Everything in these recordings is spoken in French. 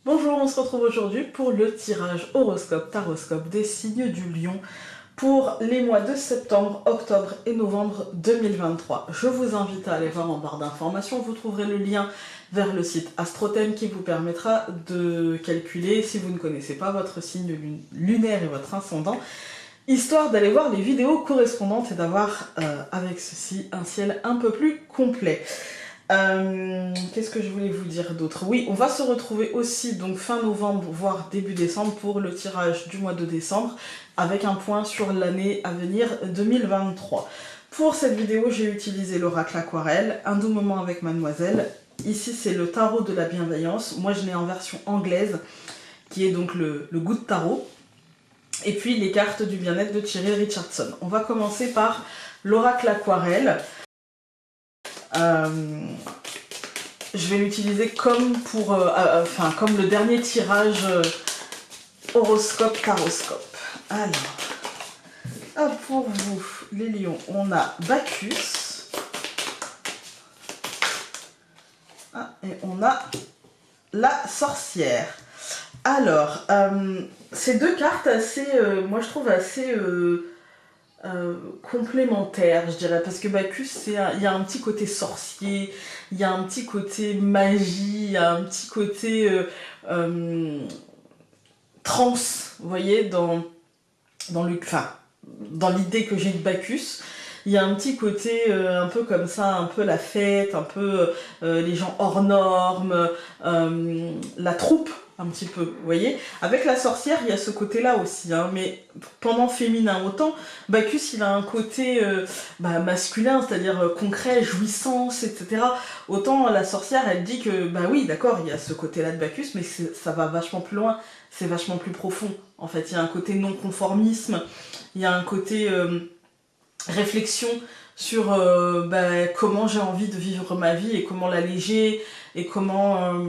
Bonjour, on se retrouve aujourd'hui pour le tirage horoscope, taroscope des signes du lion pour les mois de septembre, octobre et novembre 2023. Je vous invite à aller voir en barre d'informations, vous trouverez le lien vers le site Astrothème qui vous permettra de calculer, si vous ne connaissez pas votre signe lunaire et votre ascendant, histoire d'aller voir les vidéos correspondantes et d'avoir avec ceci un ciel un peu plus complet. Qu'est-ce que je voulais vous dire d'autre? Oui, on va se retrouver aussi donc fin novembre, voire début décembre pour le tirage du mois de décembre avec un point sur l'année à venir 2023. Pour cette vidéo, j'ai utilisé l'oracle aquarelle, un doux moment avec mademoiselle. Ici, c'est le tarot de la bienveillance. Moi, je l'ai en version anglaise, qui est donc le goût de tarot. Et puis, les cartes du bien-être de Thierry Richardson. On va commencer par l'oracle aquarelle. Je vais l'utiliser comme pour, comme le dernier tirage horoscope taroscope. Alors, pour vous, les lions, on a Bacchus. Et on a la sorcière. Alors, ces deux cartes assez, moi je trouve assez complémentaires, je dirais, parce que Bacchus, il y a un petit côté sorcier, il y a un petit côté magie, il y a un petit côté trance, vous voyez, dans l'idée que j'ai de Bacchus. Il y a un petit côté un peu comme ça, un peu la fête, un peu les gens hors normes, la troupe, un petit peu, vous voyez. Avec la sorcière, il y a ce côté-là aussi, hein, mais pendant féminin, autant Bacchus, il a un côté masculin, c'est-à-dire concret, jouissance, etc. Autant la sorcière, elle dit que, bah oui, d'accord, il y a ce côté-là de Bacchus, mais ça va vachement plus loin, c'est vachement plus profond. En fait, il y a un côté non-conformisme, il y a un côté réflexion sur comment j'ai envie de vivre ma vie et comment l'alléger et comment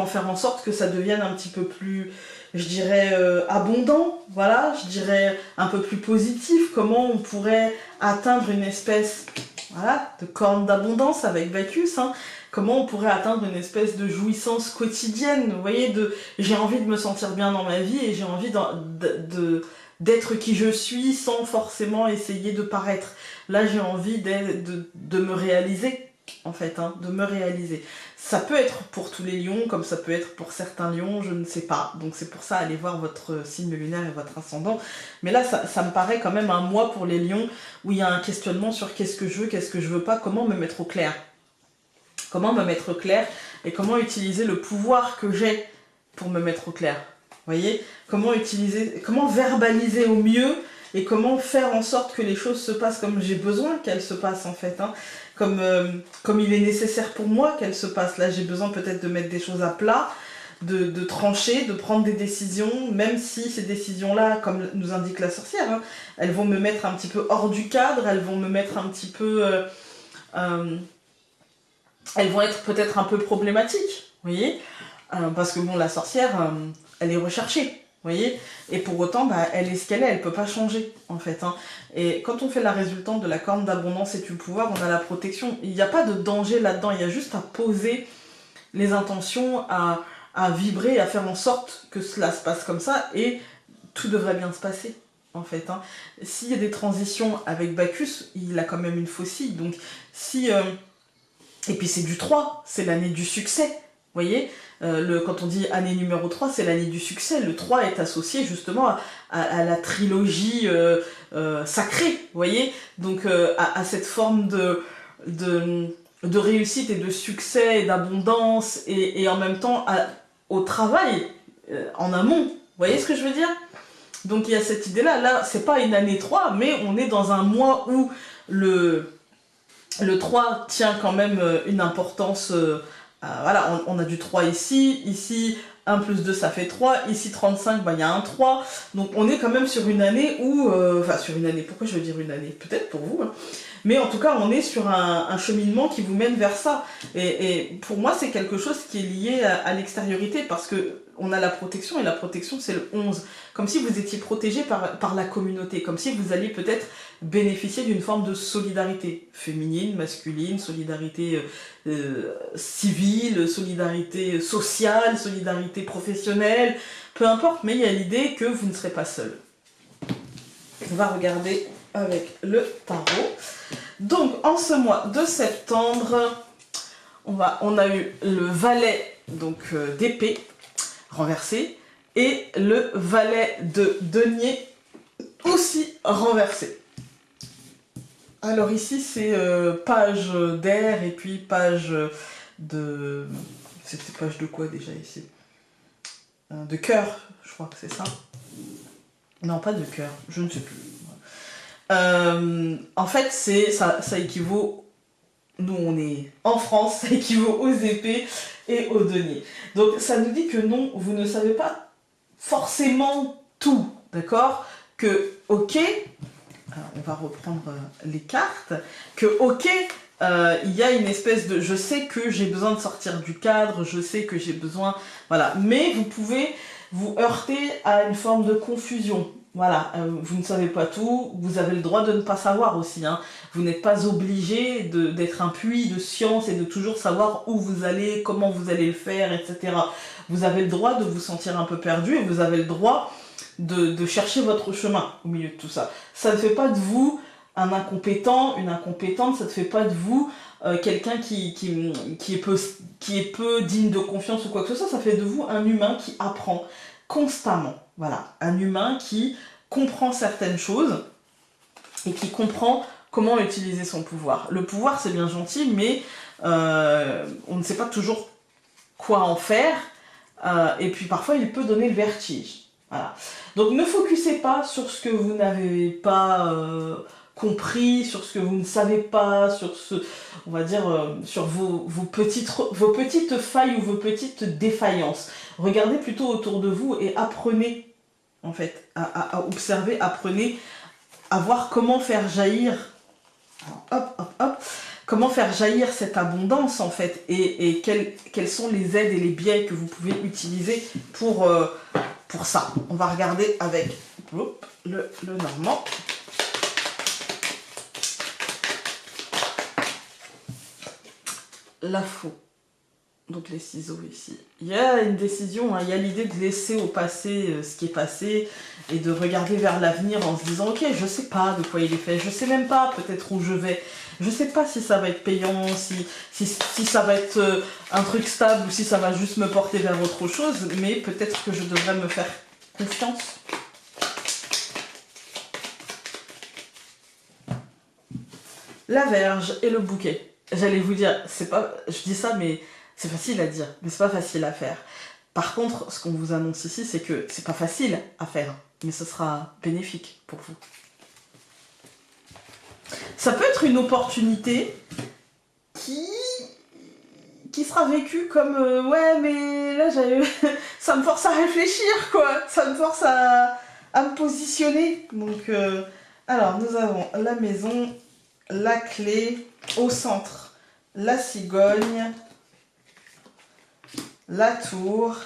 faire en sorte que ça devienne un petit peu plus, je dirais, abondant, voilà, je dirais un peu plus positif, comment on pourrait atteindre une espèce, voilà, de corne d'abondance avec Bacchus, hein. Comment on pourrait atteindre une espèce de jouissance quotidienne, vous voyez, j'ai envie de me sentir bien dans ma vie et j'ai envie d'être qui je suis sans forcément essayer de paraître. Là, j'ai envie de me réaliser, en fait, hein, de me réaliser. Ça peut être pour tous les lions, comme ça peut être pour certains lions, je ne sais pas. Donc c'est pour ça, allez voir votre signe lunaire et votre ascendant. Mais là, ça me paraît quand même un mois pour les lions, où il y a un questionnement sur qu'est-ce que je veux pas, comment me mettre au clair. Comment me mettre au clair et comment utiliser le pouvoir que j'ai pour me mettre au clair. Vous voyez, comment verbaliser au mieux et comment faire en sorte que les choses se passent comme j'ai besoin qu'elles se passent en fait, hein. Comme il est nécessaire pour moi qu'elles se passent. Là, j'ai besoin peut-être de mettre des choses à plat, de trancher, de prendre des décisions, même si ces décisions-là, comme nous indique la sorcière, hein, elles vont me mettre un petit peu hors du cadre, elles vont me mettre un petit peu... elles vont être peut-être un peu problématiques, vous voyez, parce que bon, la sorcière, elle est recherchée, vous voyez, et pour autant, elle est ce qu'elle est, elle peut pas changer, en fait, hein. Et quand on fait la résultante de la corne d'abondance et du pouvoir, on a la protection, il n'y a pas de danger là-dedans, il y a juste à poser les intentions, à vibrer, à faire en sorte que cela se passe comme ça, et tout devrait bien se passer, en fait, hein. S'il y a des transitions avec Bacchus, il a quand même une faucille, donc si... Et puis c'est du 3, c'est l'année du succès, vous voyez, quand on dit année numéro 3, c'est l'année du succès. Le 3 est associé justement à la trilogie sacrée, vous voyez, donc à cette forme de réussite et de succès et d'abondance et en même temps au travail en amont, vous voyez ce que je veux dire? Donc il y a cette idée-là, là c'est pas une année 3, mais on est dans un mois où le 3 tient quand même une importance, voilà, on a du 3 ici 1 plus 2 ça fait 3, ici 35, il y a un 3, donc on est quand même sur une année où, sur une année, pourquoi je veux dire une année? Peut-être pour vous, hein. Mais en tout cas on est sur un cheminement qui vous mène vers ça, et pour moi c'est quelque chose qui est lié à l'extériorité, parce que on a la protection, et la protection c'est le 11. Comme si vous étiez protégé par la communauté, comme si vous alliez peut-être bénéficier d'une forme de solidarité féminine, masculine, solidarité civile, solidarité sociale, solidarité professionnelle, peu importe, mais il y a l'idée que vous ne serez pas seul. On va regarder avec le tarot. Donc, en ce mois de septembre, on a eu le valet d'épée renversé et le valet de denier aussi renversé. Alors ici, c'est page d'air et puis page de... C'était page de quoi déjà ici? De cœur, je crois que c'est ça. Non, pas de cœur, je ne sais plus. En fait, ça équivaut, nous on est en France, ça équivaut aux épées et aux deniers. Donc ça nous dit que non, vous ne savez pas forcément tout, d'accord? Que ok, on va reprendre les cartes, que ok, il y a une espèce de, je sais que j'ai besoin de sortir du cadre, je sais que j'ai besoin, voilà, mais vous pouvez vous heurter à une forme de confusion. Voilà, vous ne savez pas tout, vous avez le droit de ne pas savoir aussi, hein. Vous n'êtes pas obligé d'être un puits de science et de toujours savoir où vous allez, comment vous allez le faire, etc. Vous avez le droit de vous sentir un peu perdu et vous avez le droit de chercher votre chemin au milieu de tout ça. Ça ne fait pas de vous un incompétent, une incompétente, ça ne fait pas de vous quelqu'un qui est peu digne de confiance ou quoi que ce soit, ça fait de vous un humain qui apprend constamment. Voilà, un humain qui comprend certaines choses et qui comprend comment utiliser son pouvoir. Le pouvoir, c'est bien gentil, mais on ne sait pas toujours quoi en faire, et puis parfois il peut donner le vertige. Voilà. Donc ne focussez pas sur ce que vous n'avez pas compris, sur ce que vous ne savez pas, sur on va dire, sur vos petites failles ou vos petites défaillances. Regardez plutôt autour de vous et apprenez, en fait, à observer, apprenez à voir comment faire jaillir, comment faire jaillir cette abondance, en fait, et quels sont les aides et les biais que vous pouvez utiliser pour ça. On va regarder avec le normand. La faux. Donc les ciseaux ici. Il y a une décision, hein, il y a l'idée de laisser au passé ce qui est passé et de regarder vers l'avenir en se disant ok, je sais pas de quoi il est fait, je sais même pas peut-être où je vais, je sais pas si ça va être payant, si ça va être un truc stable ou si ça va juste me porter vers autre chose, mais peut-être que je devrais me faire confiance. La Vierge et le bouquet. J'allais vous dire, c'est pas, je dis ça mais c'est facile à dire, mais c'est pas facile à faire. Par contre, ce qu'on vous annonce ici, c'est que c'est pas facile à faire, mais ce sera bénéfique pour vous. Ça peut être une opportunité qui sera vécue comme ouais, mais là ça me force à réfléchir, quoi. Ça me force à me positionner. Donc, alors, nous avons la maison, la clé, au centre, la cigogne, la tour,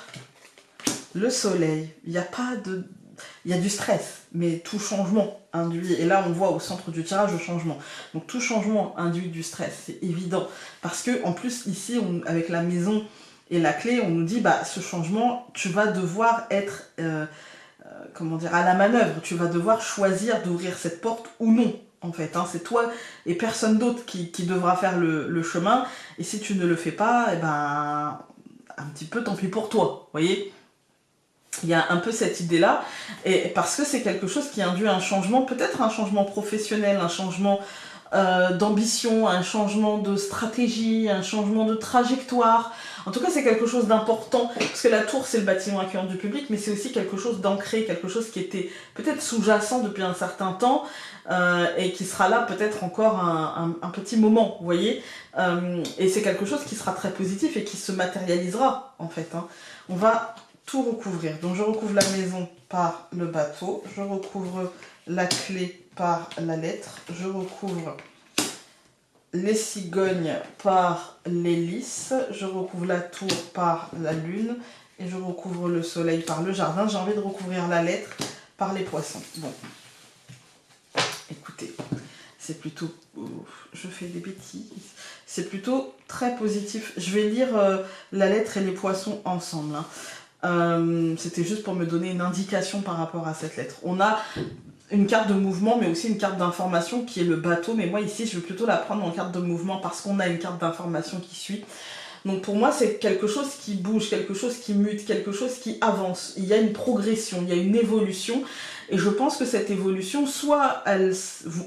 le soleil. Il y a du stress, mais tout changement induit, et là on voit au centre du tirage le changement, donc tout changement induit du stress, c'est évident, parce que en plus ici, avec la maison et la clé, on nous dit, bah ce changement, tu vas devoir être, comment dire, à la manœuvre, tu vas devoir choisir d'ouvrir cette porte ou non. En fait, hein, c'est toi et personne d'autre qui devra faire le chemin, et si tu ne le fais pas, eh ben, un petit peu tant pis pour toi, vous voyez. Il y a un peu cette idée-là, et parce que c'est quelque chose qui induit un changement, peut-être un changement professionnel, un changement d'ambition, un changement de stratégie, un changement de trajectoire. En tout cas, c'est quelque chose d'important, parce que la tour, c'est le bâtiment accueillant du public, mais c'est aussi quelque chose d'ancré, quelque chose qui était peut-être sous-jacent depuis un certain temps, et qui sera là peut-être encore un petit moment, vous voyez. Et c'est quelque chose qui sera très positif et qui se matérialisera, en fait. Hein. On va tout recouvrir. Donc je recouvre la maison par le bateau, je recouvre la clé par la lettre, je recouvre les cigognes par l'hélice, je recouvre la tour par la lune et je recouvre le soleil par le jardin. J'ai envie de recouvrir la lettre par les poissons. Bon, écoutez, c'est plutôt... je fais des bêtises. C'est plutôt très positif. Je vais lire la lettre et les poissons ensemble. Hein. C'était juste pour me donner une indication par rapport à cette lettre. On a une carte de mouvement, mais aussi une carte d'information qui est le bateau. Mais moi, ici, je vais plutôt la prendre en carte de mouvement parce qu'on a une carte d'information qui suit. Donc pour moi, c'est quelque chose qui bouge, quelque chose qui mute, quelque chose qui avance. Il y a une progression, il y a une évolution. Et je pense que cette évolution, soit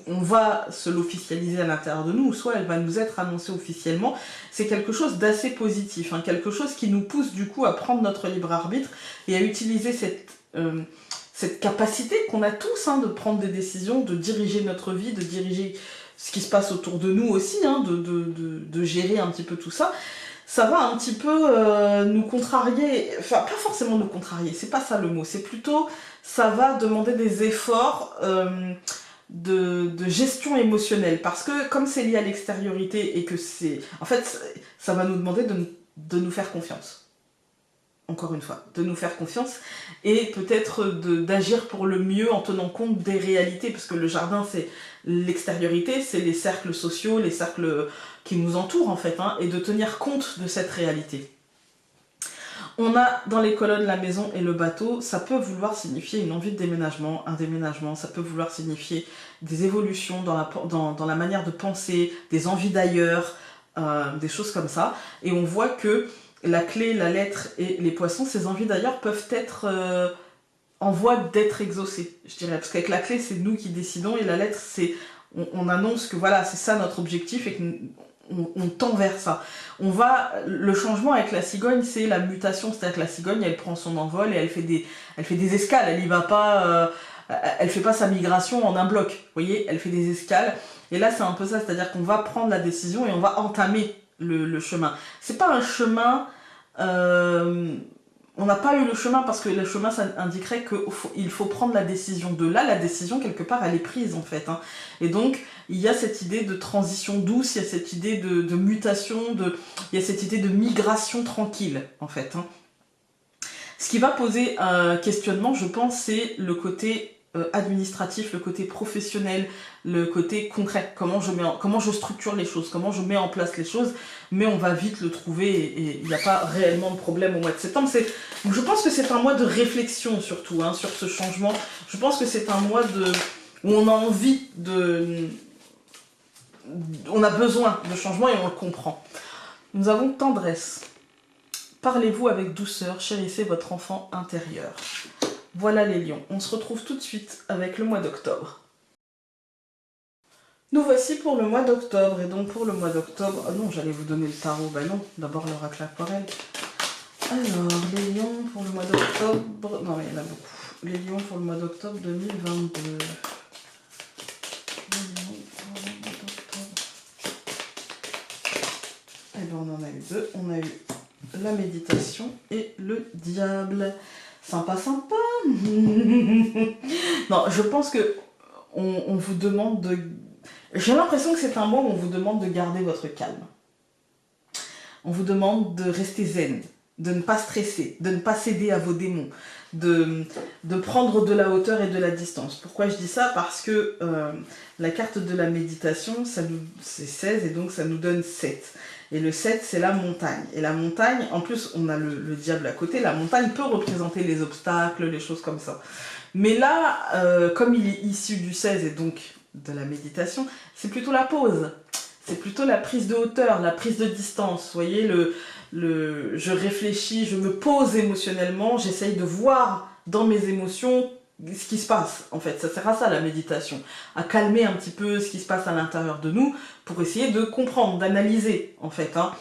on va se l'officialiser à l'intérieur de nous, soit elle va nous être annoncée officiellement. C'est quelque chose d'assez positif, hein, quelque chose qui nous pousse du coup à prendre notre libre arbitre et à utiliser cette capacité qu'on a tous, hein, de prendre des décisions, de diriger notre vie, de diriger ce qui se passe autour de nous aussi, hein, de gérer un petit peu tout ça. Ça va un petit peu nous contrarier, enfin pas forcément nous contrarier, c'est pas ça le mot, c'est plutôt ça va demander des efforts de gestion émotionnelle, parce que comme c'est lié à l'extériorité et que c'est... En fait, ça va nous demander de nous faire confiance. Encore une fois, de nous faire confiance et peut-être d'agir pour le mieux en tenant compte des réalités, parce que le jardin c'est l'extériorité, c'est les cercles sociaux, les cercles qui nous entourent en fait, hein, et de tenir compte de cette réalité. On a dans les colonnes la maison et le bateau, ça peut vouloir signifier une envie de déménagement, un déménagement, ça peut vouloir signifier des évolutions dans la manière de penser, des envies d'ailleurs, des choses comme ça, et on voit que la clé, la lettre et les poissons, ces envies d'ailleurs peuvent être en voie d'être exaucées, je dirais. Parce qu'avec la clé, c'est nous qui décidons et la lettre, c'est on annonce que voilà, c'est ça notre objectif et qu'on tend vers ça. Le changement avec la cigogne, c'est la mutation, c'est-à-dire que la cigogne, elle prend son envol et elle fait des escales, elle y va pas... elle fait pas sa migration en un bloc, vous voyez, elle fait des escales. Et là, c'est un peu ça, c'est-à-dire qu'on va prendre la décision et on va entamer le chemin. C'est pas un chemin... on n'a pas eu le chemin parce que le chemin, ça indiquerait qu'il faut prendre la décision. De là, la décision, quelque part, elle est prise, en fait. Hein. Et donc, il y a cette idée de transition douce, il y a cette idée de mutation, il y a cette idée de migration tranquille, en fait. Hein. Ce qui va poser un questionnement, je pense, c'est le côté administratif, le côté professionnel, le côté concret, comment je structure les choses, comment je mets en place les choses, mais on va vite le trouver et il n'y a pas réellement de problème au mois de septembre. Donc je pense que c'est un mois de réflexion surtout, hein, sur ce changement. Je pense que c'est un mois où on a envie on a besoin de changement et on le comprend. Nous avons tendresse. Parlez-vous avec douceur, chérissez votre enfant intérieur. Voilà les lions, on se retrouve tout de suite avec le mois d'octobre. Nous voici pour le mois d'octobre, et donc pour le mois d'octobre... Oh non, j'allais vous donner le tarot, bah non, d'abord l'oracle aquarelle. Alors, les lions pour le mois d'octobre... Non, il y en a beaucoup. Les lions pour le mois d'octobre 2022. Et bien on en a eu deux, on a eu la méditation et le diable. Sympa, sympa. Non, je pense que on vous demande de... J'ai l'impression que c'est un mois où on vous demande de garder votre calme. On vous demande de rester zen, de ne pas stresser, de ne pas céder à vos démons, de prendre de la hauteur et de la distance. Pourquoi je dis ça? Parce que la carte de la méditation, c'est 16 et donc ça nous donne 7. Et le 7, c'est la montagne. Et la montagne, en plus, on a le diable à côté. La montagne peut représenter les obstacles, les choses comme ça. Mais là, comme il est issu du 16 et donc de la méditation, c'est plutôt la pause. C'est plutôt la prise de hauteur, la prise de distance. Vous voyez, je réfléchis, je me pose émotionnellement, j'essaye de voir dans mes émotions ce qui se passe, en fait. Ça sert à ça, la méditation. À calmer un petit peu ce qui se passe à l'intérieur de nous pour essayer de comprendre, d'analyser, en fait. Hein.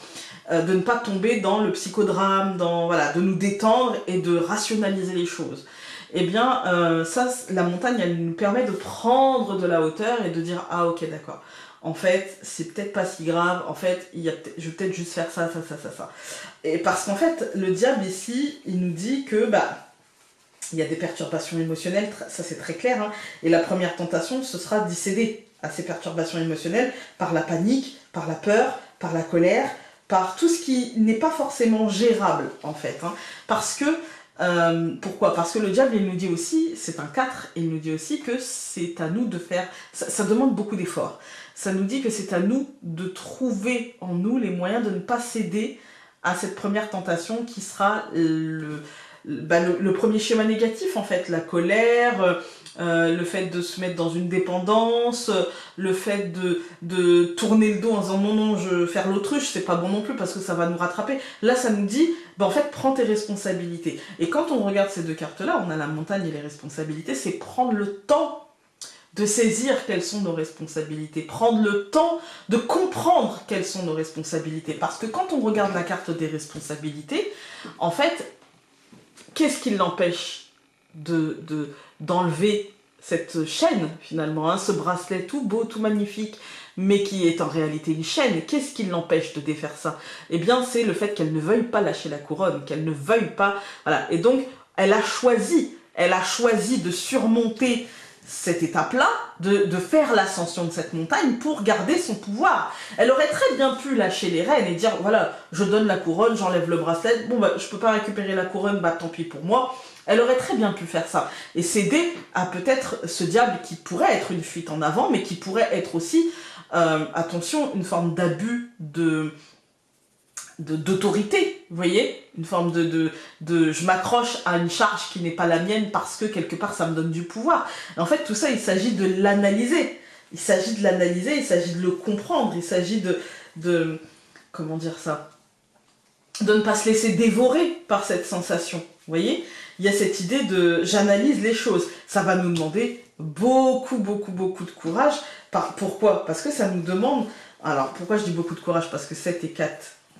De ne pas tomber dans le psychodrame, voilà, de nous détendre et de rationaliser les choses. Eh bien, ça, la montagne, elle nous permet de prendre de la hauteur et de dire « Ah, ok, d'accord. En fait, c'est peut-être pas si grave. En fait, je vais peut-être juste faire ça, ça, ça, ça, ça. » Et parce qu'en fait, le diable ici, il nous dit que, il y a des perturbations émotionnelles, ça c'est très clair, hein. Et la première tentation, ce sera d'y céder à ces perturbations émotionnelles par la panique, par la peur, par la colère, par tout ce qui n'est pas forcément gérable en fait. Hein. Parce que, pourquoi? Parce que le diable, il nous dit aussi, c'est un 4, il nous dit aussi que c'est à nous de faire, ça demande beaucoup d'efforts. Ça nous dit que c'est à nous de trouver en nous les moyens de ne pas céder à cette première tentation qui sera le premier schéma négatif en fait, la colère, le fait de se mettre dans une dépendance, le fait de tourner le dos en disant non, non, je vais faire l'autruche, c'est pas bon non plus parce que ça va nous rattraper. Là, ça nous dit, ben, en fait, prends tes responsabilités. Et quand on regarde ces deux cartes-là, on a la montagne et les responsabilités, c'est prendre le temps de saisir quelles sont nos responsabilités, prendre le temps de comprendre quelles sont nos responsabilités. Parce que quand on regarde la carte des responsabilités, en fait, qu'est-ce qui l'empêche d'enlever cette chaîne, finalement, hein, ce bracelet tout beau, tout magnifique, mais qui est en réalité une chaîne. Qu'est-ce qui l'empêche de défaire ça? Eh bien, c'est le fait qu'elle ne veuille pas lâcher la couronne, qu'elle ne veuille pas... Voilà. Et donc, elle a choisi de surmonter cette étape-là, de faire l'ascension de cette montagne pour garder son pouvoir. Elle aurait très bien pu lâcher les rênes et dire, voilà, je donne la couronne, j'enlève le bracelet, bon, bah, je peux pas récupérer la couronne, bah, tant pis pour moi. Elle aurait très bien pu faire ça et céder à peut-être ce diable qui pourrait être une fuite en avant, mais qui pourrait être aussi, attention, une forme d'abus d'autorité, vous voyez, une forme de je m'accroche à une charge qui n'est pas la mienne parce que quelque part ça me donne du pouvoir. Et en fait tout ça il s'agit de l'analyser, il s'agit de le comprendre, il s'agit de comment dire ça, de ne pas se laisser dévorer par cette sensation, vous voyez. Il y a cette idée de j'analyse les choses, ça va nous demander beaucoup de courage. Pourquoi? Parce que ça nous demande, alors pourquoi je dis beaucoup de courage? Parce que 7 et 4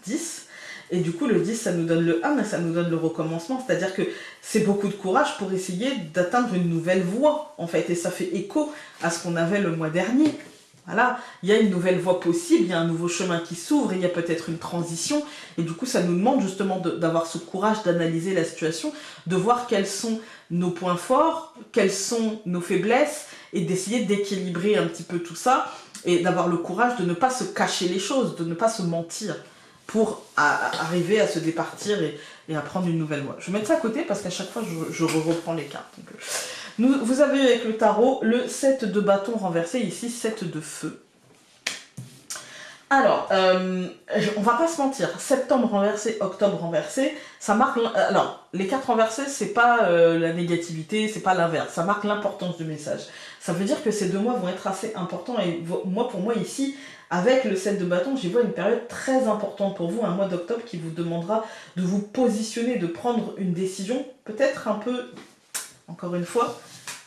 10, et du coup le 10 ça nous donne le 1, mais ça nous donne le recommencement, c'est-à-dire que c'est beaucoup de courage pour essayer d'atteindre une nouvelle voie en fait, et ça fait écho à ce qu'on avait le mois dernier. Voilà, il y a une nouvelle voie possible, il y a un nouveau chemin qui s'ouvre, il y a peut-être une transition, et du coup ça nous demande justement d'avoir ce courage d'analyser la situation, de voir quels sont nos points forts, quelles sont nos faiblesses, et d'essayer d'équilibrer un petit peu tout ça, et d'avoir le courage de ne pas se cacher les choses, de ne pas se mentir, pour arriver à se départir et à prendre une nouvelle voie. Je vais mettre ça à côté parce qu'à chaque fois je reprends les cartes. Donc, vous avez avec le tarot le 7 de bâton renversé, ici 7 de feu. Alors, on va pas se mentir, septembre renversé, octobre renversé, ça marque... Alors, les cartes renversées, c'est pas la négativité, c'est pas l'inverse, ça marque l'importance du message. Ça veut dire que ces 2 mois vont être assez importants, et pour moi ici, avec le 7 de bâton, j'y vois une période très importante pour vous, un mois d'octobre qui vous demandera de vous positionner, de prendre une décision, peut-être un peu, encore une fois,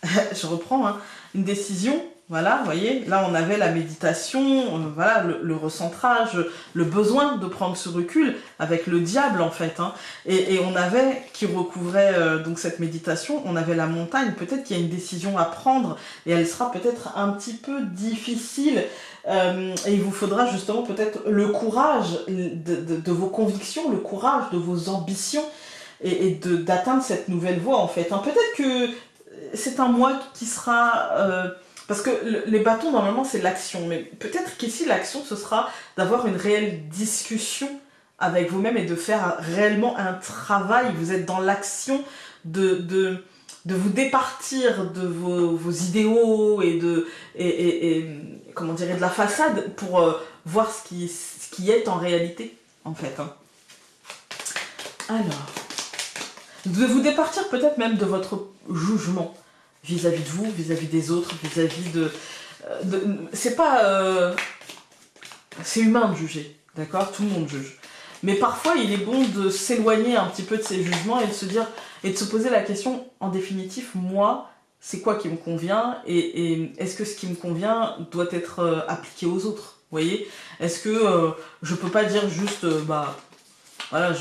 je reprends, hein, une décision, voilà, vous voyez, là on avait la méditation, voilà, le recentrage, le besoin de prendre ce recul avec le diable en fait, hein, et on avait, qui recouvrait donc cette méditation, on avait la montagne, peut-être qu'il y a une décision à prendre, et elle sera peut-être un petit peu difficile, et il vous faudra justement peut-être le courage de vos convictions, le courage de vos ambitions, et d'atteindre cette nouvelle voie en fait, hein. Peut-être que c'est un mois qui sera... parce que les bâtons, normalement, c'est l'action. Mais peut-être qu'ici, l'action, ce sera d'avoir une réelle discussion avec vous-même et de faire réellement un travail. Vous êtes dans l'action de vous départir de vos idéaux et comment dire, de la façade pour voir ce qui est en réalité, en fait. Hein. Alors, de vous départir peut-être même de votre jugement vis-à-vis de vous, vis-à-vis des autres, vis-à-vis c'est pas... c'est humain de juger, d'accord? Tout le monde juge. Mais parfois, il est bon de s'éloigner un petit peu de ces jugements et de se dire, et de se poser la question, en définitive, moi, c'est quoi qui me convient et est-ce que ce qui me convient doit être appliqué aux autres? Vous voyez? Est-ce que je peux pas dire juste, bah, voilà,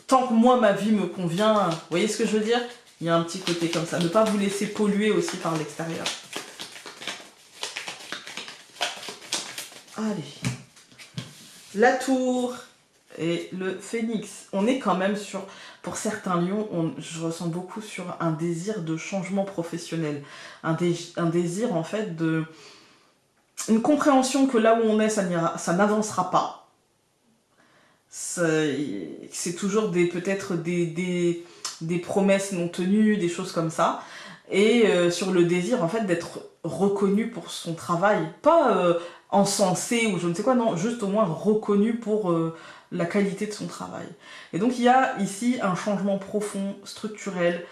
tant que moi, ma vie me convient, vous voyez ce que je veux dire? Il y a un petit côté comme ça. Ne pas vous laisser polluer aussi par l'extérieur. Allez. La tour, et le phénix. On est quand même sur, pour certains lions, je ressens beaucoup sur un désir de changement professionnel. Un désir en fait de... Une compréhension que là où on est, ça n'avancera pas. C'est toujours peut-être des promesses non tenues, des choses comme ça. Et sur le désir en fait d'être reconnu pour son travail. Pas encensé ou je ne sais quoi, non, juste au moins reconnu pour la qualité de son travail. Et donc il y a ici un changement profond, structurel.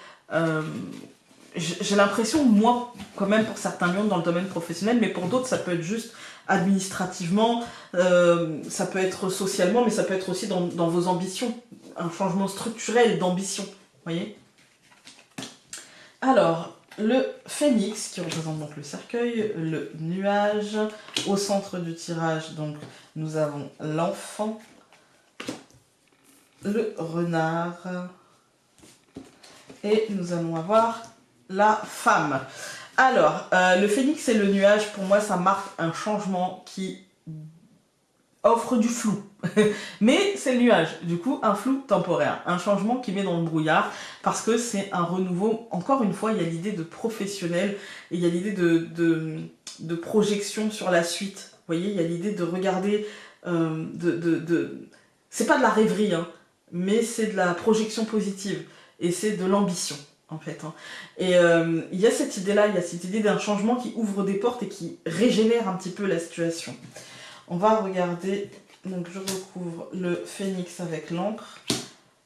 J'ai l'impression, moi, quand même pour certains lions dans le domaine professionnel, mais pour d'autres ça peut être juste administrativement, ça peut être socialement, mais ça peut être aussi dans vos ambitions. Un changement structurel d'ambition, vous voyez. Alors, le phénix, qui représente donc le cercueil, le nuage, au centre du tirage, donc nous avons l'enfant, le renard, et nous allons avoir la femme. Alors, le phénix et le nuage, pour moi, ça marque un changement qui offre du flou. Mais c'est le nuage, du coup, un flou temporaire, un changement qui met dans le brouillard, parce que c'est un renouveau. Encore une fois, il y a l'idée de professionnel, et il y a l'idée de projection sur la suite. Vous voyez, il y a l'idée de regarder, c'est pas de la rêverie, hein, mais c'est de la projection positive, et c'est de l'ambition. En fait, hein. Et il y a cette idée-là, il y a cette idée d'un changement qui ouvre des portes et qui régénère un petit peu la situation. On va regarder, donc je recouvre le phénix avec l'encre,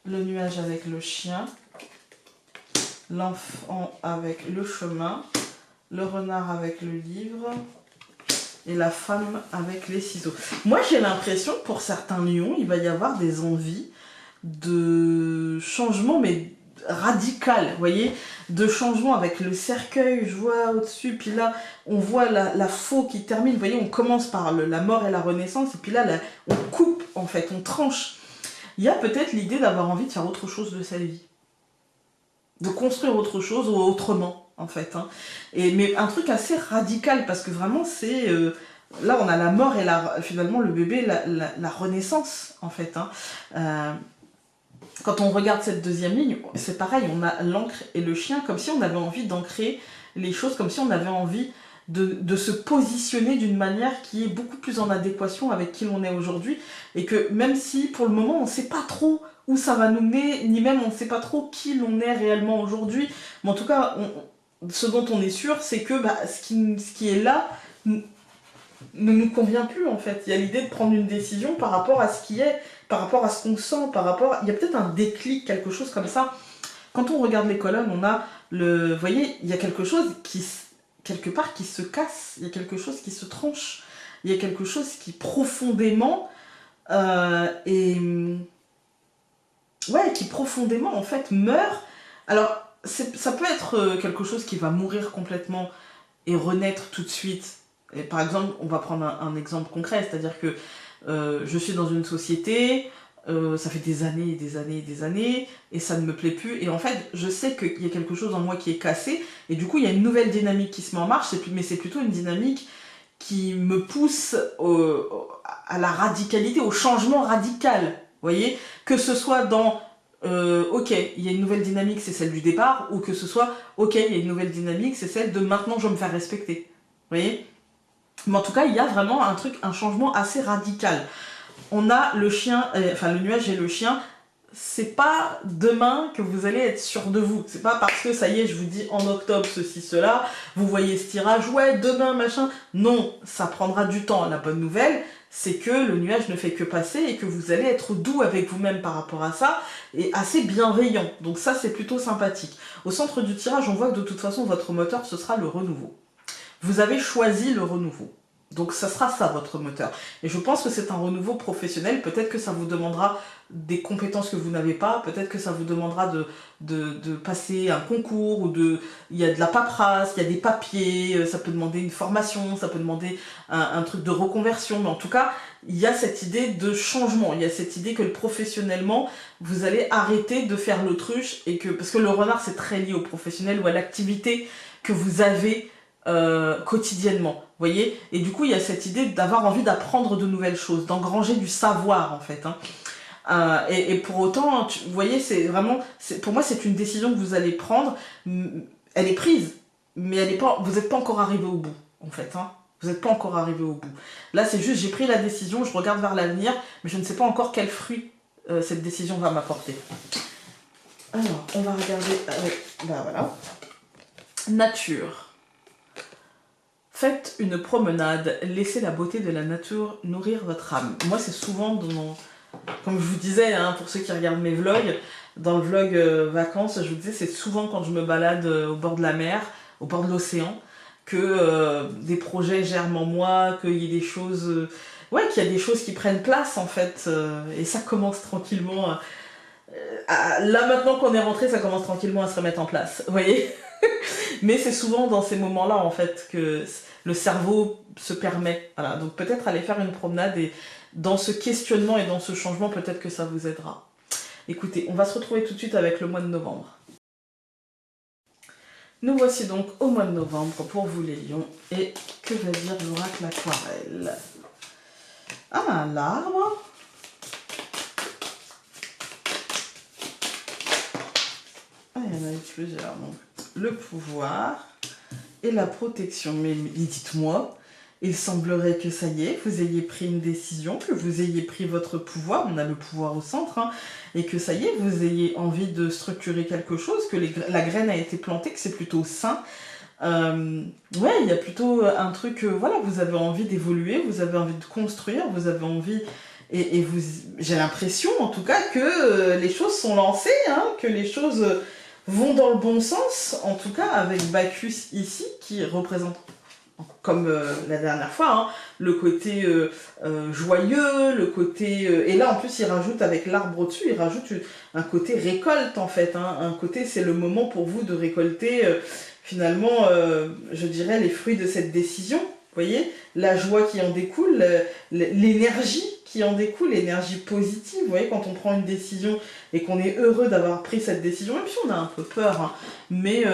le nuage avec le chien, l'enfant avec le chemin, le renard avec le livre et la femme avec les ciseaux. Moi j'ai l'impression que pour certains lions, il va y avoir des envies de changement, mais radical, vous voyez, de changement avec le cercueil, je vois au-dessus, puis là on voit la faux qui termine, vous voyez, on commence par la mort et la renaissance, et puis là on coupe en fait, on tranche. Il y a peut-être l'idée d'avoir envie de faire autre chose de sa vie, de construire autre chose ou autrement en fait, hein. Mais un truc assez radical, parce que vraiment c'est là on a la mort et finalement le bébé, la renaissance en fait, hein. Quand on regarde cette deuxième ligne, c'est pareil, on a l'encre et le chien, comme si on avait envie d'ancrer les choses, comme si on avait envie de se positionner d'une manière qui est beaucoup plus en adéquation avec qui l'on est aujourd'hui, et que même si pour le moment on ne sait pas trop où ça va nous mener, ni même on ne sait pas trop qui l'on est réellement aujourd'hui, mais en tout cas, ce dont on est sûr, c'est que ce qui est là ne nous convient plus en fait. Il y a l'idée de prendre une décision par rapport à ce qui est, par rapport à ce qu'on sent, il y a peut-être un déclic, quelque chose comme ça. Quand on regarde les colonnes, on a vous voyez, il y a quelque chose quelque part qui se casse, il y a quelque chose qui se tranche, il y a quelque chose qui profondément qui profondément en fait meurt. Alors ça peut être quelque chose qui va mourir complètement et renaître tout de suite. Et par exemple, on va prendre un exemple concret, c'est-à-dire que je suis dans une société, ça fait des années et des années et des années, et ça ne me plaît plus, et en fait, je sais qu'il y a quelque chose en moi qui est cassé, et du coup, il y a une nouvelle dynamique qui se met en marche, mais c'est plutôt une dynamique qui me pousse à la radicalité, au changement radical, vous voyez, que ce soit dans ok, il y a une nouvelle dynamique, c'est celle du départ, ou que ce soit ok, il y a une nouvelle dynamique, c'est celle de maintenant je vais me faire respecter, vous voyez. Mais en tout cas, il y a vraiment un changement assez radical. On a le chien, le nuage et le chien, c'est pas demain que vous allez être sûr de vous. C'est pas parce que ça y est, je vous dis en octobre ceci, cela, vous voyez ce tirage, ouais, demain, machin. Non, ça prendra du temps. La bonne nouvelle, c'est que le nuage ne fait que passer et que vous allez être doux avec vous-même par rapport à ça et assez bienveillant. Donc ça, c'est plutôt sympathique. Au centre du tirage, on voit que de toute façon, votre moteur, ce sera le renouveau. Vous avez choisi le renouveau. Donc ça sera ça votre moteur. Et je pense que c'est un renouveau professionnel. Peut-être que ça vous demandera des compétences que vous n'avez pas. Peut-être que ça vous demandera de passer un concours. Il y a de la paperasse, il y a des papiers. Ça peut demander une formation, ça peut demander un truc de reconversion. Mais en tout cas, il y a cette idée de changement. Il y a cette idée que professionnellement, vous allez arrêter de faire l'autruche. Parce que le renard, c'est très lié au professionnel ou à l'activité que vous avez quotidiennement, vous voyez. Et du coup il y a cette idée d'avoir envie d'apprendre de nouvelles choses, d'engranger du savoir en fait, hein. Et pour autant, vous voyez, c'est vraiment, pour moi, c'est une décision que vous allez prendre. Elle est prise, mais elle est pas, vous n'êtes pas encore arrivé au bout, en fait. Hein. Vous n'êtes pas encore arrivé au bout. Là, c'est juste, j'ai pris la décision, je regarde vers l'avenir, mais je ne sais pas encore quel fruit cette décision va m'apporter. Alors, on va regarder. Bah voilà. Nature. Faites une promenade, laissez la beauté de la nature nourrir votre âme. Moi, c'est souvent dans comme je vous disais, hein, pour ceux qui regardent mes vlogs, dans le vlog vacances, je vous disais, c'est souvent quand je me balade au bord de la mer, au bord de l'océan, que des projets germent en moi, qu'il y ait des choses... ouais, qu'il y a des choses qui prennent place, en fait. Et ça commence tranquillement... là, maintenant qu'on est rentré, ça commence tranquillement à se remettre en place, vous voyez. Mais c'est souvent dans ces moments-là, en fait, que le cerveau se permet. Voilà. Donc peut-être aller faire une promenade et dans ce questionnement et dans ce changement, peut-être que ça vous aidera. Écoutez, on va se retrouver tout de suite avec le mois de novembre. Nous voici donc au mois de novembre pour vous les lions. Et que va dire l'oracle aquarelle? Ah, l'arbre. Ah, il y en a eu plusieurs. Donc, le pouvoir et la protection. Mais dites-moi, il semblerait que ça y est, vous ayez pris une décision, que vous ayez pris votre pouvoir, on a le pouvoir au centre, hein, et que ça y est, vous ayez envie de structurer quelque chose, que la graine a été plantée, que c'est plutôt sain. Ouais, il y a plutôt un truc, voilà, vous avez envie d'évoluer, vous avez envie de construire, vous avez envie... Et vous, j'ai l'impression, en tout cas, que les choses sont lancées, hein, que les choses vont dans le bon sens, en tout cas avec Bacchus ici, qui représente, comme la dernière fois, hein, le côté joyeux, le côté... et là, en plus, il rajoute avec l'arbre au-dessus, il rajoute un côté récolte, en fait. Hein, un côté, c'est le moment pour vous de récolter, finalement, je dirais, les fruits de cette décision. Vous voyez, la joie qui en découle, l'énergie qui en découle, l'énergie positive. Vous voyez, quand on prend une décision et qu'on est heureux d'avoir pris cette décision, même si on a un peu peur, hein, mais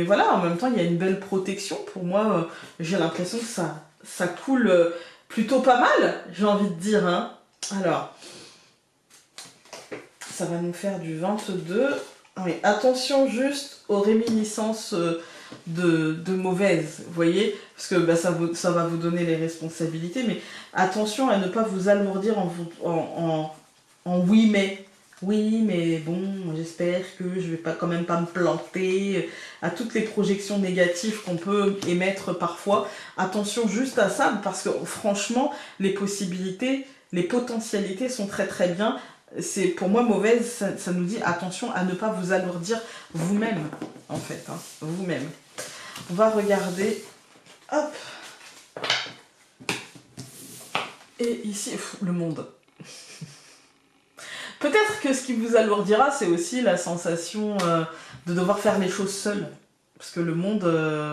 voilà, en même temps, il y a une belle protection. Pour moi, j'ai l'impression que ça coule plutôt pas mal, j'ai envie de dire. Hein. Alors, ça va nous faire du 22. Oui, attention juste aux réminiscences de mauvaises, vous voyez, parce que bah, ça va vous donner les responsabilités, mais attention à ne pas vous alourdir en oui mais. Oui, mais bon, j'espère que je vais pas quand même pas me planter, à toutes les projections négatives qu'on peut émettre parfois. Attention juste à ça, parce que franchement, les possibilités, les potentialités sont très très bien. C'est pour moi mauvaise, ça nous dit attention à ne pas vous alourdir vous-même, en fait, hein, vous-même. On va regarder, hop, et ici, le monde. Peut-être que ce qui vous alourdira, c'est aussi la sensation de devoir faire les choses seul. Parce que le monde,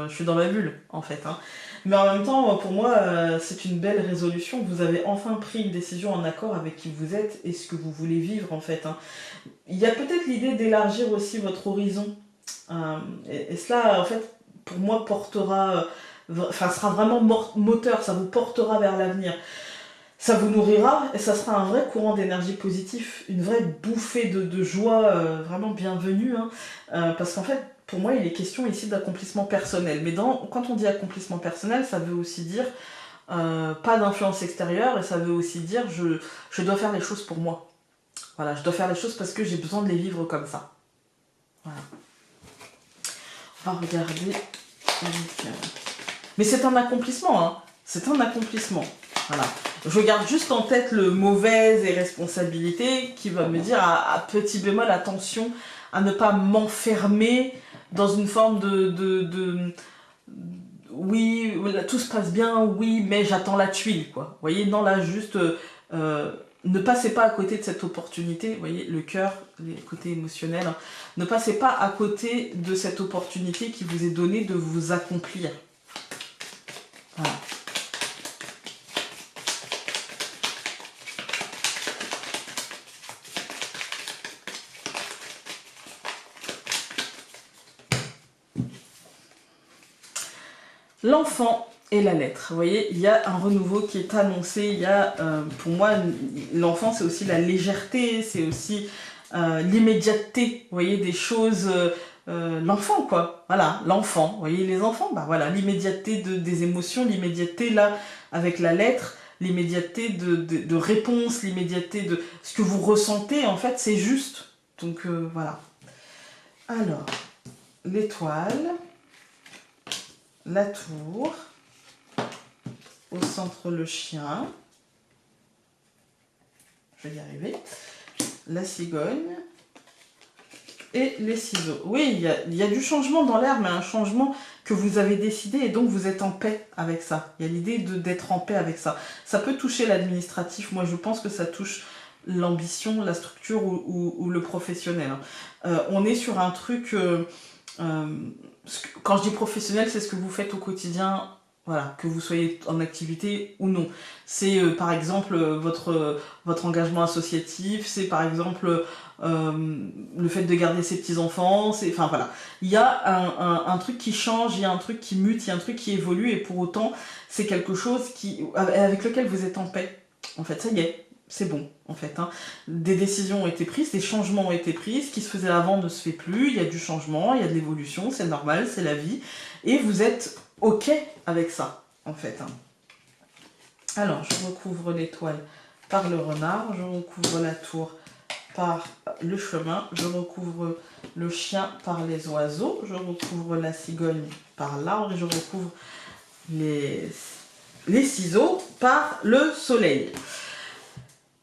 je suis dans ma bulle, en fait. Hein. Mais en même temps, pour moi, c'est une belle résolution. Vous avez enfin pris une décision en accord avec qui vous êtes et ce que vous voulez vivre, en fait. Hein. Il y a peut-être l'idée d'élargir aussi votre horizon. Et cela, en fait, pour moi, portera... sera vraiment moteur, ça vous portera vers l'avenir. Ça vous nourrira et ça sera un vrai courant d'énergie positif, une vraie bouffée de joie vraiment bienvenue. Hein, parce qu'en fait, pour moi, il est question ici d'accomplissement personnel. Mais quand on dit accomplissement personnel, ça veut aussi dire pas d'influence extérieure et ça veut aussi dire je dois faire les choses pour moi. Voilà, je dois faire les choses parce que j'ai besoin de les vivre comme ça. Voilà. On va regarder. Mais c'est un accomplissement, hein. C'est un accomplissement. Voilà. Je garde juste en tête le mauvaise et responsabilité qui va me dire à petit bémol, attention à ne pas m'enfermer dans une forme oui, tout se passe bien, oui, mais j'attends la tuile, quoi. Vous voyez, non, là, juste, ne passez pas à côté de cette opportunité, vous voyez, le cœur, les côtés émotionnels, hein. Ne passez pas à côté de cette opportunité qui vous est donnée de vous accomplir. Voilà. L'enfant, et la lettre. Vous voyez, il y a un renouveau qui est annoncé. Il y a, pour moi, l'enfant, c'est aussi la légèreté, c'est aussi l'immédiateté. Vous voyez, des choses... l'enfant, quoi. Voilà, l'enfant. Vous voyez, les enfants, bah voilà, l'immédiateté des émotions, l'immédiateté, là, avec la lettre, l'immédiateté de réponse, l'immédiateté de ce que vous ressentez, en fait, c'est juste. Donc, voilà. Alors, l'étoile, la tour, au centre le chien, je vais y arriver, la cigogne et les ciseaux. Oui, il y a du changement dans l'air, mais un changement que vous avez décidé et donc vous êtes en paix avec ça. Il y a l'idée d'être en paix avec ça. Ça peut toucher l'administratif, moi je pense que ça touche l'ambition, la structure ou le professionnel. On est sur un truc... quand je dis professionnel, c'est ce que vous faites au quotidien, voilà, que vous soyez en activité ou non. C'est par exemple votre engagement associatif, c'est par exemple le fait de garder ses petits-enfants, enfin voilà. Il y a un truc qui change, il y a un truc qui mute, il y a un truc qui évolue et pour autant c'est quelque chose avec lequel vous êtes en paix. En fait, ça y est. C'est bon, en fait. Hein. Des décisions ont été prises, des changements ont été pris. Ce qui se faisait avant ne se fait plus. Il y a du changement, il y a de l'évolution, c'est normal, c'est la vie. Et vous êtes OK avec ça, en fait. Hein. Alors, je recouvre l'étoile par le renard, je recouvre la tour par le chemin, je recouvre le chien par les oiseaux, je recouvre la cigogne par l'arbre et je recouvre les ciseaux par le soleil.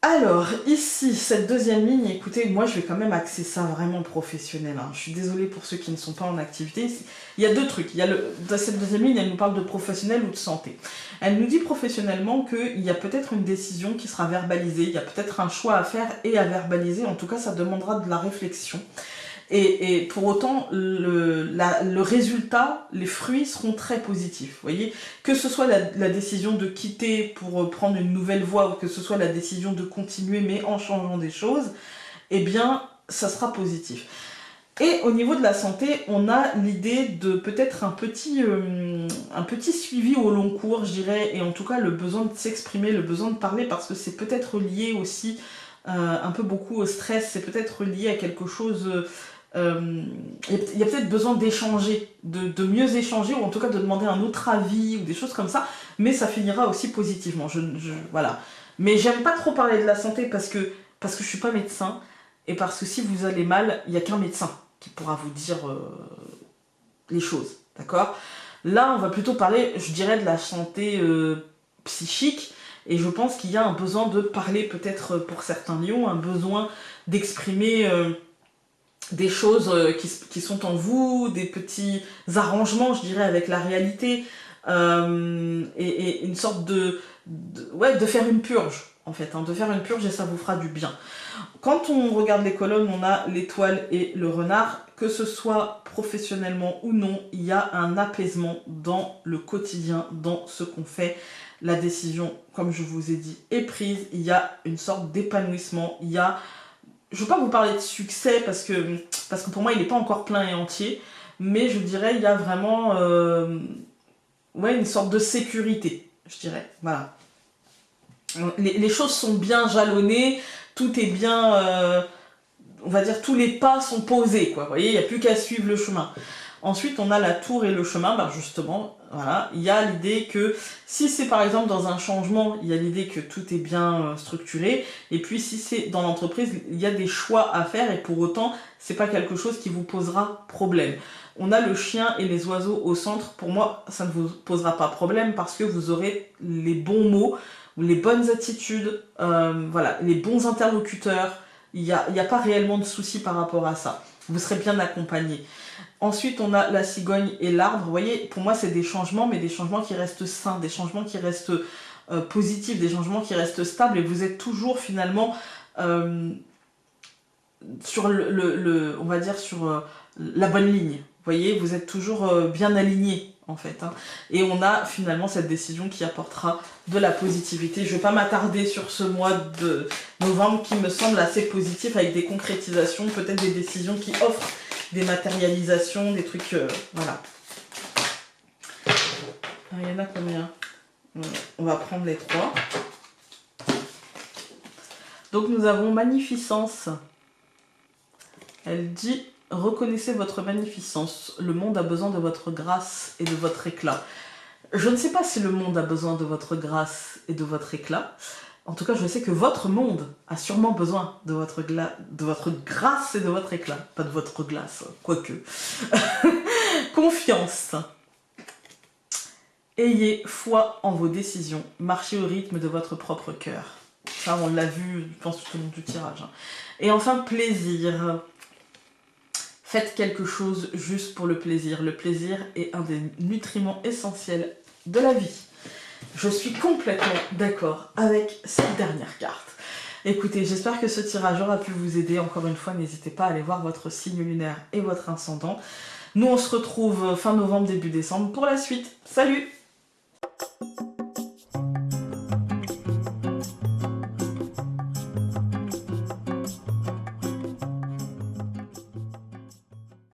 Alors, ici, cette deuxième ligne, écoutez, moi je vais quand même axer ça vraiment professionnel. Hein. Je suis désolée pour ceux qui ne sont pas en activité. Il y a deux trucs. Dans cette deuxième ligne, elle nous parle de professionnel ou de santé. Elle nous dit professionnellement qu'il y a peut-être une décision qui sera verbalisée, il y a peut-être un choix à faire et à verbaliser. En tout cas, ça demandera de la réflexion. Et pour autant, le résultat, les fruits seront très positifs. Vous voyez, que ce soit la décision de quitter pour prendre une nouvelle voie ou que ce soit la décision de continuer mais en changeant des choses, eh bien, ça sera positif. Et au niveau de la santé, on a l'idée de peut-être un petit suivi au long cours, je dirais, et en tout cas le besoin de s'exprimer, le besoin de parler, parce que c'est peut-être lié aussi un peu beaucoup au stress, c'est peut-être lié à quelque chose... il y a peut-être besoin d'échanger, de mieux échanger, ou en tout cas de demander un autre avis, ou des choses comme ça, mais ça finira aussi positivement. Voilà. Mais j'aime pas trop parler de la santé parce que je suis pas médecin, et parce que si vous allez mal, il n'y a qu'un médecin qui pourra vous dire les choses, d'accord? Là, on va plutôt parler, je dirais, de la santé psychique, et je pense qu'il y a un besoin de parler peut-être pour certains lions, un besoin d'exprimer des choses qui sont en vous, des petits arrangements, je dirais, avec la réalité, et une sorte de faire une purge, en fait, hein, de faire une purge et ça vous fera du bien. Quand on regarde les colonnes, on a l'étoile et le renard, que ce soit professionnellement ou non, il y a un apaisement dans le quotidien, dans ce qu'on fait. La décision, comme je vous ai dit, est prise, il y a une sorte d'épanouissement, il y a... Je ne veux pas vous parler de succès parce que pour moi il n'est pas encore plein et entier, mais je dirais il y a vraiment une sorte de sécurité, je dirais. Voilà. Les choses sont bien jalonnées, tout est bien, on va dire tous les pas sont posés, quoi. Vous voyez, il n'y a plus qu'à suivre le chemin. Ensuite, on a la tour et le chemin, ben justement, voilà, il y a l'idée que si c'est par exemple dans un changement, il y a l'idée que tout est bien structuré, et puis si c'est dans l'entreprise, il y a des choix à faire, et pour autant, c'est pas quelque chose qui vous posera problème. On a le chien et les oiseaux au centre, pour moi, ça ne vous posera pas problème, parce que vous aurez les bons mots, les bonnes attitudes, voilà, les bons interlocuteurs, il n'y a pas réellement de soucis par rapport à ça. Vous serez bien accompagné. Ensuite, on a la cigogne et l'arbre. Vous voyez, pour moi, c'est des changements, mais des changements qui restent sains, des changements qui restent positifs, des changements qui restent stables. Et vous êtes toujours, finalement, sur on va dire, sur la bonne ligne. Vous voyez, vous êtes toujours bien aligné, en fait. Hein. Et on a, finalement, cette décision qui apportera de la positivité. Je ne vais pas m'attarder sur ce mois de novembre qui me semble assez positif, avec des concrétisations, peut-être des décisions qui offrent des matérialisations, des trucs, voilà. Il y en a combien? On va prendre les 3. Donc nous avons magnificence. Elle dit, reconnaissez votre magnificence. Le monde a besoin de votre grâce et de votre éclat. Je ne sais pas si le monde a besoin de votre grâce et de votre éclat. En tout cas, je sais que votre monde a sûrement besoin de votre grâce et de votre éclat. Pas de votre glace, quoique. Confiance. Ayez foi en vos décisions. Marchez au rythme de votre propre cœur. Ça, on l'a vu, je pense, tout au long du tirage. Et enfin, plaisir. Faites quelque chose juste pour le plaisir. Le plaisir est un des nutriments essentiels de la vie. Je suis complètement d'accord avec cette dernière carte. Écoutez, j'espère que ce tirage aura pu vous aider. Encore une fois, n'hésitez pas à aller voir votre signe lunaire et votre ascendant. Nous, on se retrouve fin novembre, début décembre pour la suite. Salut!